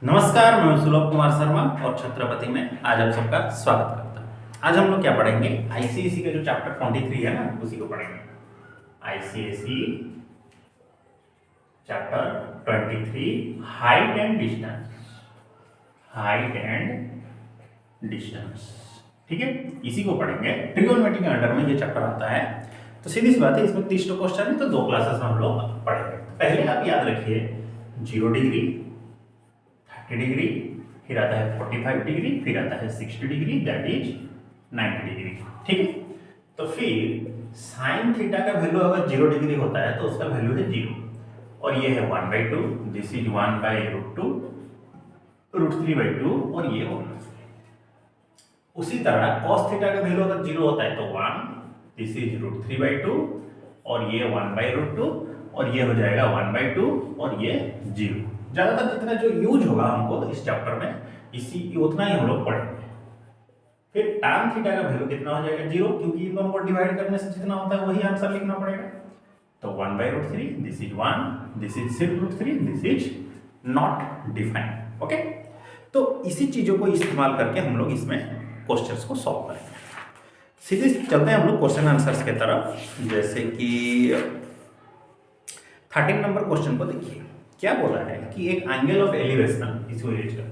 नमस्कार, मैं सुलभ कुमार शर्मा और छत्रपति में आज आप सबका स्वागत करता हूँ। आज हम लोग क्या पढ़ेंगे? आईसीएसई का जो चैप्टर 23 है ना, उसी को पढ़ेंगे। ICSE chapter 23 height and distance. Height and distance, ठीक है, इसी को पढ़ेंगे। ट्रिगोनोमेट्री के अंडर में ये चैप्टर आता है। तो सीधी सी बात है, इसमें 30 क्वेश्चन है, तो 2 क्लासेस में हम लोग पढ़ेंगे। पहले आप याद रखिए 0 डिग्री, 30 डिग्री, फिर आता है 45 डिग्री, फिर आता है 60 डिग्री, दैट इज 90 डिग्री, ठीक है। तो फिर साइन थीटा का वैल्यू अगर 0 डिग्री होता है तो उसका वैल्यू है 0, और ये है 1/2, दिस इज 1/√2, √3/2, और ये 1। उसी तरह cos थीटा का वैल्यू अगर 0 होता है तो 1, दिस इज √3/2, और ये 1/√2, और ये हो जाएगा 1/2, और ये 0। ज्यादातर जितना जो यूज होगा हमको इस चैप्टर में, इसी उतना ही हम लोग पढ़ेंगे। फिर tan थीटा का वैल्यू कितना हो जाएगा? 0, क्योंकि इन दोनों को डिवाइड करने से जितना होता है वही आंसर लिखना पड़ेगा। तो 1/√3, दिस इज 1, दिस इज सिर्फ √3, this is not defined. Okay, तो इसी चीजों को इस्तेमाल करके हम लोग इसमें क्वेश्चंस को सॉल्व करेंगे। सीधे चलते हैं हम लोग क्वेश्चन आंसर्स की तरफ। जैसे कि 13 नंबर क्वेश्चन को देखिए, क्या बोला है कि एक एंगल ऑफ एलिवेशन, इसको यूज करते हैं।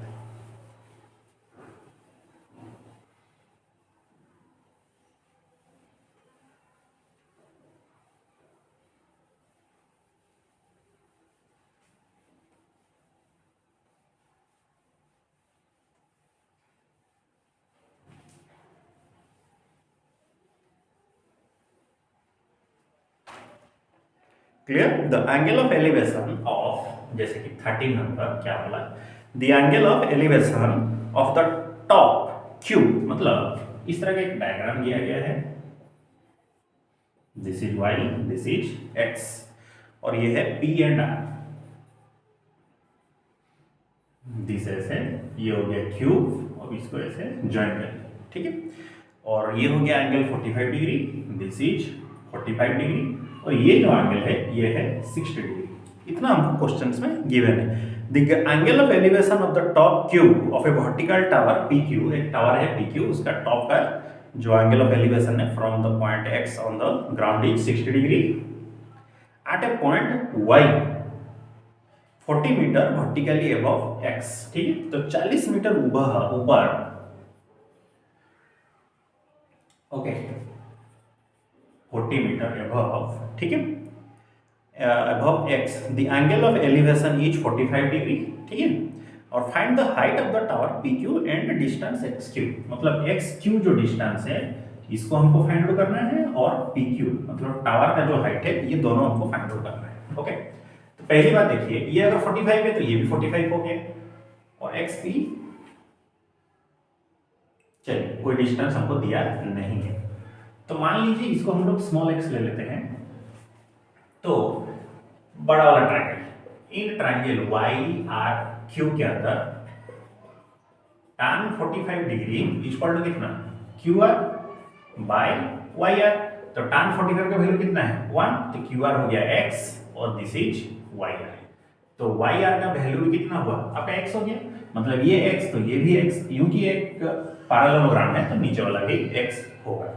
Clear? The angle of elevation of, जैसे कि 13 नंबर क्या बोला, the angle of elevation of the top Q, मतलब इस तरह का एक डायग्राम दिया गया है। This is y, this is x, और ये है P एंड R। दिस ऐसे, ये हो गया क्यूब, और इसको ऐसे ज्वाइन कर लिया, ठीक है। और ये हो गया angle 45 degree, this is 45 degree, और ये जो एंगल है ये है 60 डिग्री। इतना हमको क्वेश्चंस में गिवन है। The angle of elevation of the top Q of a vertical tower PQ, एक टावर है PQ, उसका टॉप का जो एंगल ऑफ एलिवेशन है from the point X on the ground is 60 degree at a point Y 40 metre vertically above X, ठीक है। तो 40 metre ऊपर, ओके, 40 मीटर अबव, ठीक है, above x, the angle of elevation is 45 degree, ठीक है। और find the height of the tower PQ and distance XQ, मतलब XQ जो डिस्टेंस है इसको हमको फाइंड आउट करना है, और PQ मतलब टावर का जो हाइट है, ये दोनों हमको फाइंड आउट करना है। ओके, तो पहली बात देखिए, ये अगर 45 है तो ये भी 45 हो गया, और XP, चलिए कोई डिस्टेंस हमको दिया नहीं है, तो मान लीजिए इसको हम लोग स्मॉल x ले लेते हैं। तो बड़ा वाला ट्रायंगल, इन ट्रायंगल YRQ के अंदर tan 45 डिग्री इक्वल टू कितना? QR by YR। तो tan 45 का वैल्यू कितना है? 1, तो QR हो गया x, और दिस इज YR। तो YR का वैल्यू कितना हुआ? आपका x हो गया, मतलब ये x तो ये भी x, क्योंकि एक पैरेललोग्राम है तो नीचे वाला भी x होगा।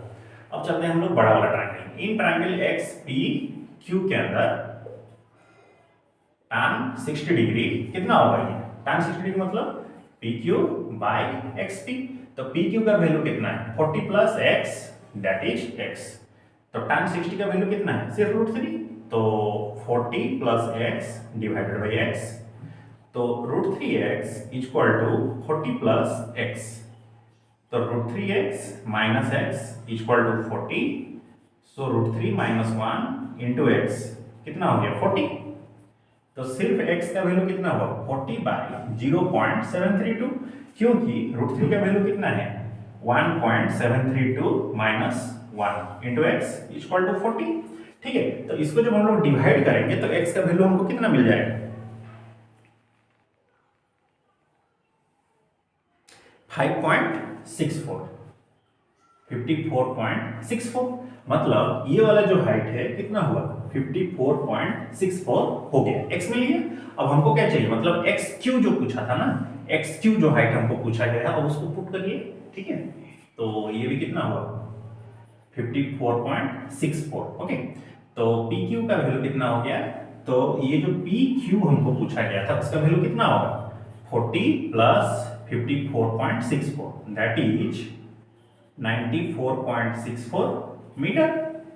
अब चलते हैं हम लोग बड़ा वाला ट्रायंगल। इन ट्रायंगल XPQ के अंदर tan 60 डिग्री कितना होगा? ये tan 60 डिग्री मतलब PQ बाय XP। तो PQ का वैल्यू कितना है? 40 plus x, that is x। तो tan 60 का वैल्यू कितना है? सिर्फ √3, तो 40 plus x divided by x, तो √3x equal to 40 plus x, तो √3x minus x equal to 40, so √3 minus 1 into x कितना हो गया? 40। तो सिर्फ x का वैल्यू कितना हुआ? 40 बाय 0.732, क्योंकि √3 का वैल्यू कितना है? 1.732 minus 1 into x equal to 40, ठीक है। तो इसको जब हम लोग डिवाइड करेंगे तो x का वैल्यू हमको कितना मिल जाएगा? 5.64, 54.64, मतलब ये वाला जो हाइट है कितना हुआ? 54.64 हो गया, x मिल गया। अब हमको क्या चाहिए, मतलब xq जो पूछा था ना, xq जो हाइट हमको पूछा गया है, अब उसको पुट करिए, ठीक है। तो ये भी कितना हुआ 54.64, ओके। तो PQ का वैल्यू कितना हो गया, तो ये जो PQ हमको पूछा गया था उसका वैल्यू कितना होगा 40 plus 54.64 that is 94.64 metre,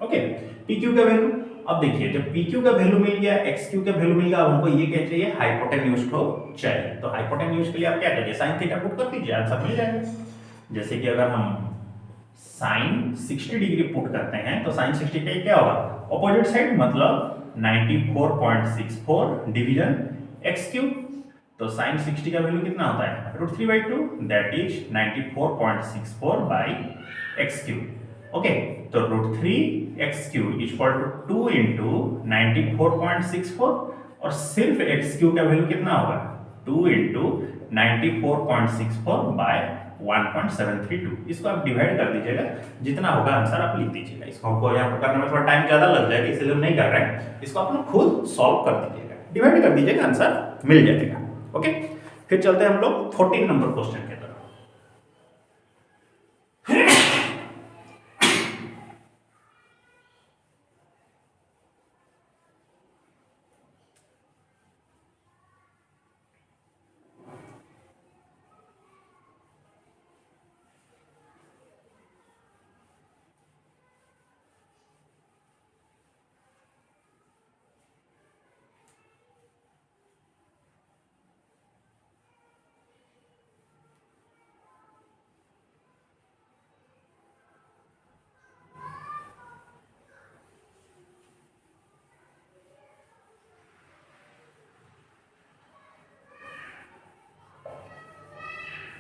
okay. PQ का वैल्यू, अब देखिए जब PQ का वैल्यू मिल गया, XQ का वैल्यू मिल गया, अब हमको ये क्या चाहिए, हाइपोटेन्यूज को चाहिए। तो हाइपोटेन्यूज के लिए आप क्या करिए, sin थीटा पुट कर दीजिए, आंसर मिल जाएगा। जैसे कि अगर हम sin 60 डिग्री पुट करते हैं तो sin 60 का क्या होगा, ऑपोजिट साइड, मतलब 94.64 डिवीजन XQ। तो sin 60 का वैल्यू कितना होता है √3/2 that is 94.64 by XQ, okay. तो √3XQ इक्वल टू 2 इंटू 94.64 और सिर्फ XQ का वैल्यू कितना होगा 2 इंटू 94.64 बाय 1.732। इसको आप डिवाइड कर दीजिएगा, जितना होगा आंसर आप लिख दीजिएगा। इसको हमको यहाँ पर करने में थोड़ा टाइम ज़्यादा लग जाएगा, इसलिए हम नहीं कर रहे हैं। इसको आप लोग खुद सॉल्व कर दीजिएगा, डिवाइड कर दीजिएगा, आंसर मिल जाएगा, ओके। फिर चलते हैं हम लोग 14 नंबर क्वेश्चन के तरफ।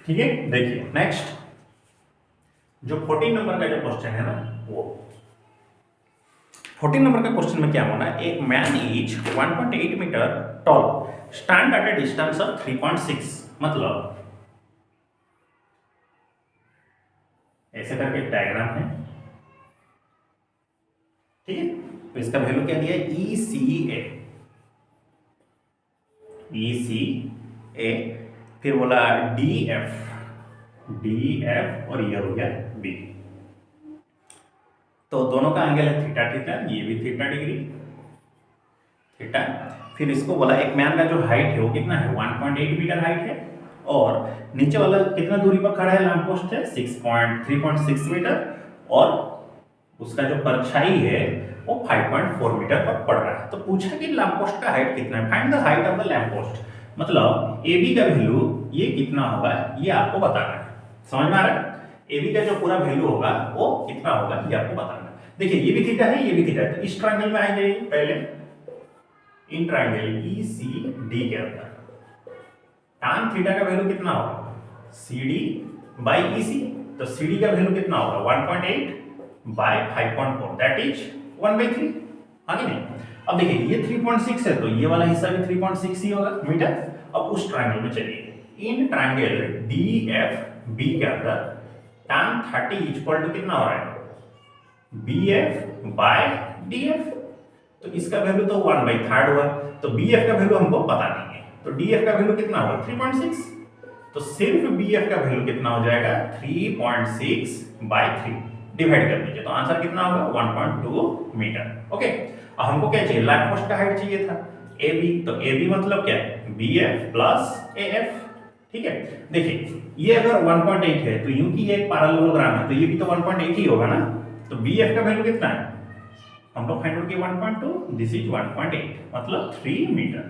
ठीक है, देखिए नेक्स्ट जो 14 नंबर का जो क्वेश्चन है ना, वो 14 नंबर का क्वेश्चन में क्या होना है, एक man is 1.8 metre tall stand at a distance of 3.6, मतलब ऐसे करके एक डायग्राम है, ठीक है। तो इसका वैल्यू क्या दिया है ECA, फिर बोला DF और ये हो गया B। तो दोनों का एंगल है थीटा, ठीक है, ये भी थीटा डिग्री थीटा। फिर इसको बोला एक मैन का जो हाइट है वो कितना है 1.8 मीटर हाइट है, और नीचे वाला कितना दूरी पर खड़ा है, लैंप पोस्ट है 3.6 मीटर, और उसका जो परछाई है वो 5.4 मीटर पर पड़ रहा है। तो पूछा कि लैंप पोस्ट का हाइट कितना है, find the height of the lamp post, मतलब AB का वैल्यू ये कितना होगा ये आपको बताना है। समझ में आ रहा है, AB का जो पूरा वैल्यू होगा वो कितना होगा ये आपको बताना है। देखिए ये भी थीटा है, ये भी थीटा है, तो इस ट्रायंगल में आएंगे पहले, इन ट्रायंगल ECD के अंदर tan थीटा का वैल्यू कितना होगा CD बाई EC, तो CD का वैल्यू कितना होगा 1.8 बाय 5.4 दैट इज 1/3, हाँ कि नहीं। अब देखिए ये 3.6 है, तो ये वाला हिस्सा भी 3.6 ही होगा मीटर। अब उस ट्रायंगल में चलिए, इन ट्रायंगल DFB के अंदर tan 30 इक्वल टू कितना हो रहा है BF बाय DF, तो इसका वैल्यू तो 1/3 हुआ, तो BF का वैल्यू हमको पता नहीं है, तो DF का वैल्यू कितना होगा 3.6, तो सिर्फ BF का वैल्यू कितना हो जाएगा 3.6/3, डिवाइड कर दीजिए, तो आंसर कितना होगा 1.2 मीटर, ओके। अब हमको क्या चाहिए, लैंप पोस्ट का हाइट चाहिए था AB, तो AB मतलब क्या है BF प्लस AF, ठीक है। देखिए ये अगर 1.8 है तो यूं कि ये एक पैरेललोग्राम है, तो ये भी तो 1.8 ही होगा ना, तो BF का वैल्यू कितना है हम लोग फाइंड आउट किए 1.2, दिस इज 1.8 मतलब 3 मीटर,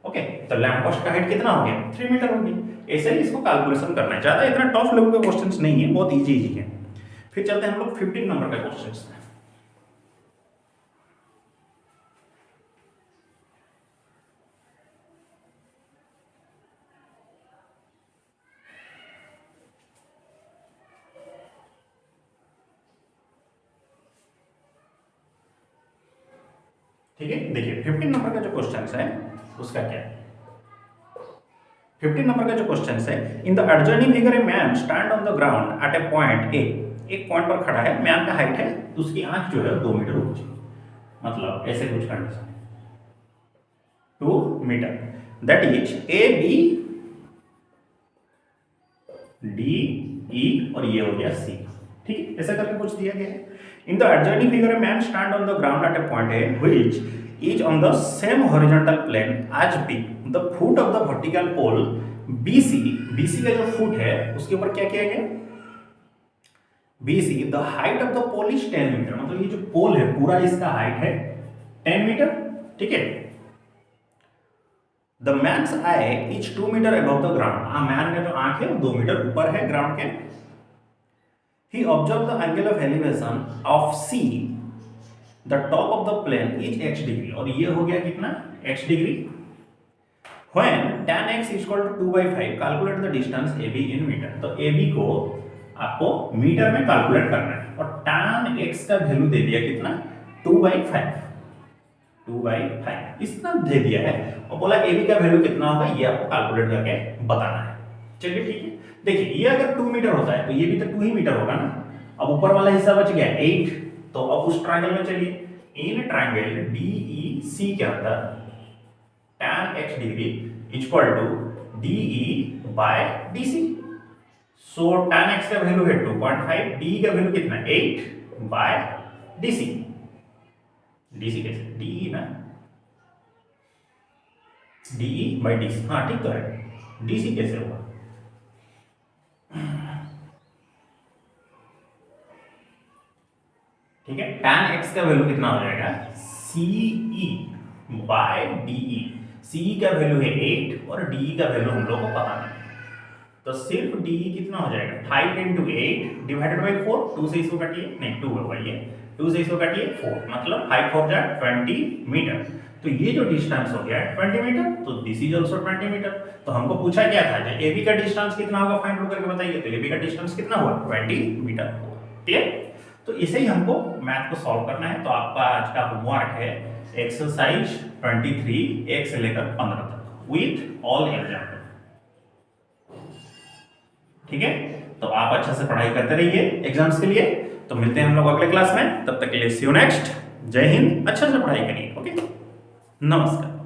ओके। तो लैंप पोस्ट का हाइट कितना हो गया 3 मीटर हो गई। ऐसे ही इसको कैलकुलेशन करना है, ज्यादा इतना टफ लेवल के क्वेश्चंस नहीं है, बहुत इजी है। फिर चलते हैं हम लोग 15 नंबर का क्वेश्चंस में। ठीक है, देखिए 15 नंबर का जो क्वेश्चन है उसका क्या है, 15 नंबर का जो क्वेश्चन है, in the adjoining figure a man stand on the ground eight a point A, एक पॉइंट पर खड़ा है, मैन का हाइट है, तो उसकी आंख जो है 2 मीटर ऊंची, मतलब ऐसे कुछ condition 2 metre, that is A B D E और ये हो गया सी। ठीक है, ऐसा करके कुछ दिया गया है। In the adjoining figure a man stand on the ground at a point A which is on the same horizontal plane as B. The foot of the vertical pole BC, BC का जो foot है उसके ऊपर क्या किया गया, BC the height of the pole is 10 metre, मतलब ये जो पोल है पूरा इसका हाइट है 10 मीटर। ठीक है, The man's eye is 2 metre above the ground, man का जो आंख है वो 2 मीटर ऊपर है ग्राउंड के। He observed the angle of elevation of C, the top of the plane is x degree, और ये हो गया कितना x degree. When tan x is equal to 2/5, calculate the distance AB in meter। तो AB को आपको metre में calculate करना है और tan x का वैल्यू दे दिया कितना 2/5, 2/5 इतना दे दिया है और बोला AB का वैल्यू कितना होगा ये आपको कैलकुलेट करके बताना है। चलिए ठीक है, देखिए ये अगर 2 मीटर होता है तो ये भी तो 2 ही मीटर होगा ना। अब ऊपर वाला हिस्सा बच गया 8, तो अब उस ट्रायंगल में चलिए, इन ट्रायंगल DEC के अंदर tan x degree equal to DE bye DC। So tan x का वैल्यू है 2.5, DE का वैल्यू कितना 8 बाय DC। DC कैसे, DE ना, DE बाय DC, हाँ ठीक तो है। DC कैसे होगा, ठीक है, tan x का वैल्यू कितना हो जाएगा CE बाय DE। CE का वैल्यू है 8 और DE का वैल्यू हम लोग को पता नहीं, तो सिर्फ DE कितना हो जाएगा 5 into 8 डिवाइडेड बाय 4, 2 से इसको काटिए, नहीं 2 होगा ये, 2 से इसको काटिए 4, मतलब 5 4 जा 20 मीटर। तो ये जो डिस्टेंस हो गया 20 मीटर, तो दिस इज आल्सो 20 मीटर। तो हमको पूछा क्या था, AB का डिस्टेंस कितना होगा फाइंड आउट करके बताइए। तो AB का डिस्टेंस कितना हुआ 20 मीटर। क्लियर, तो इसे ही हमको मैथ को सॉल्व करना है। तो आपका आज का होमवर्क है एक्सरसाइज 23 1 से लेकर 15 तक विथ ऑल एग्जाम्पल। ठीक है, तो आप अच्छे से पढ़ाई करते रहिए एग्जाम्स के लिए। तो मिलते हैं हम लोग अगले क्लास में, तब तक के लिए सी यू नेक्स्ट। जय हिंद, अच्छे से पढ़ाई करिए। ओके, नमस्कार।